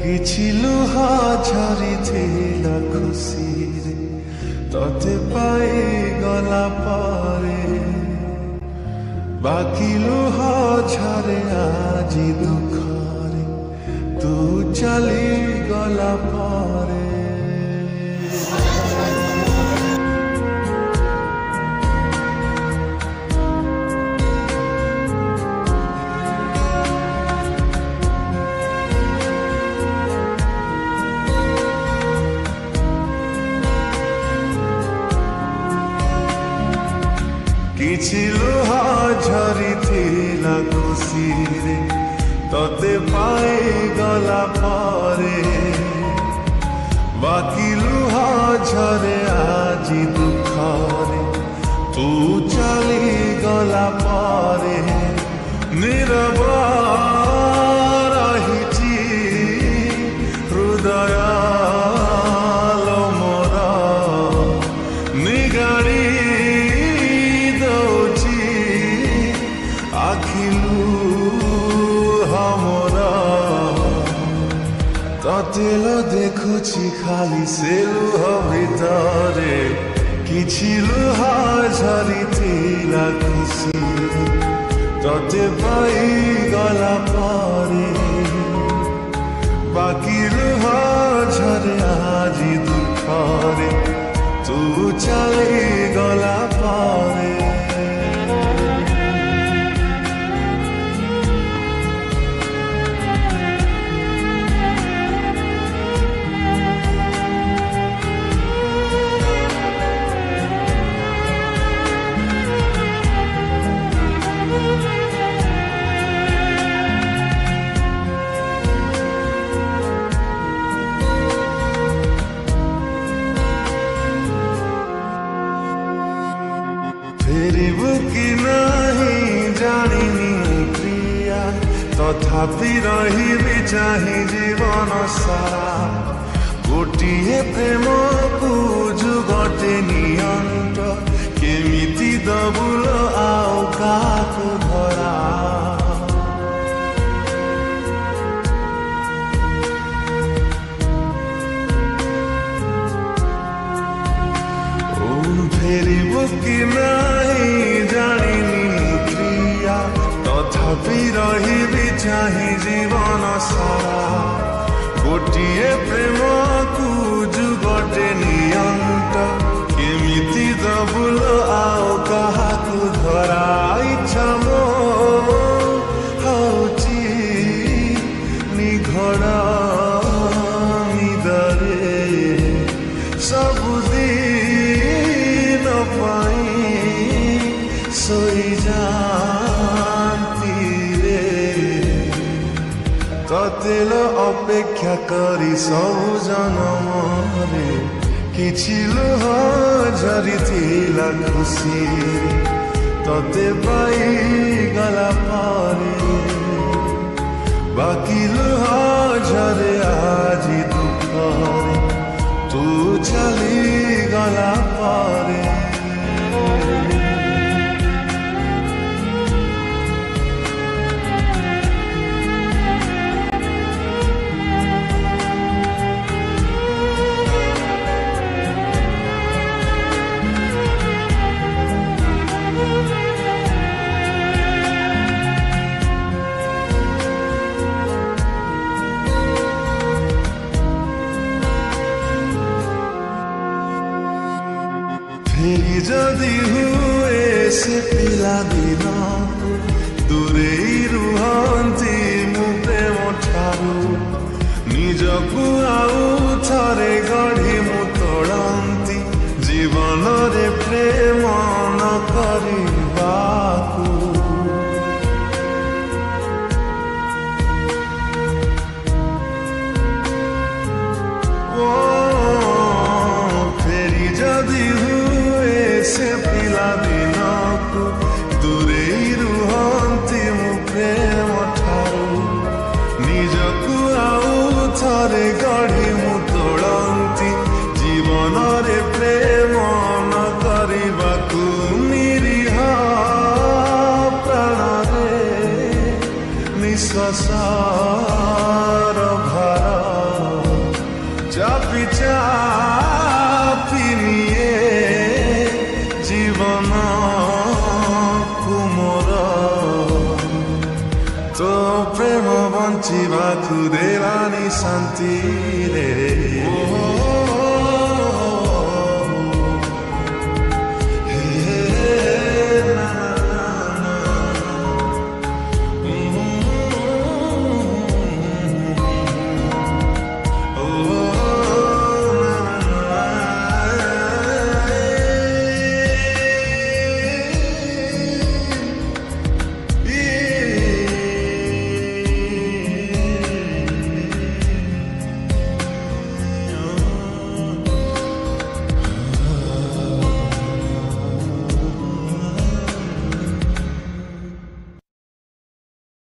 କିଛି ଲୁହା ଝରିଥିଲା ଖୁସିରେ ତତେ ପାଇଗଲା ପରେ ବାକି ଲୁହା ଝରେ ଆଜି ଦୁଃଖରେ ତୁ ଚାଲିଗଲା ପରେ କିଛି ଲୁହା ଝରିଥିଲା ଖୁସିରେ ତତେ ପାଇଗଲା ପରେ ବାକି ଲୁହା ଝରେ ଆଜି ଦୁଃଖରେ ତୁ ଚାଲିଗଲା ପରେ ନୀରବ ରହିଛି ହୃଦୟ ମୋର ନିଗାଡ଼ି ତତେଲ ଦେଖୁଛି ଖାଲି ସେ ଲୁହ ଭିତରେ କିଛି ଲୁହା ଝରିଥିଲା ଖୁସିରେ ତତେ ପାଇଗଲା ପରେ ବାକି ଲୁହା ଝରେ ଆଜି ଦୁଃଖରେ ତୁ ଚାଲିଗଲା ପରେ फेरिबु कि नहीं जानिनी प्रिया तथापि रहिबि चाहि जीवन सारा गोटिए प्रेम को जुगटे नियंत केमिति दबुल आओ काकु धरा फेरिबु कि नहीं जानिनी प्रिया तथापि रहिबि चाहि जीवन सारा गोटिए प्रेम को जुगटे नियंत केमिति दबुल आओ काहाकु धरा इच्छा मो हौची निघड़ निदरे सबुदिन सोई जाती रे ततेल अपेक्षा करी सबु जनमरे किछि लुहा झरिथिला खुसिरे तते पाइगला पारे बाकी लुहा झरे आजी दुःखरे तू चलिगला पारे फेरि जदि हुए से पिला दिन दूरे रुहंती मु प्रेम ठारू निजकु आउ थरे गढ़ी मु तोड़ंती जीवन रे प्रेम न करिबाकु फेरि जदि से पिला दिन को दूरे रुहंती मु प्रेम ठारू निजकु आउ थरे गढ़ी मु तोड़ंती जीवन रे प्रेम न करिबाकु निरीह प्राण रे निश्वासर भार ତୋ ପ୍ରେମ ବଞ୍ଚିବାକୁ ଦେଲାନି ଶାନ୍ତିରେ।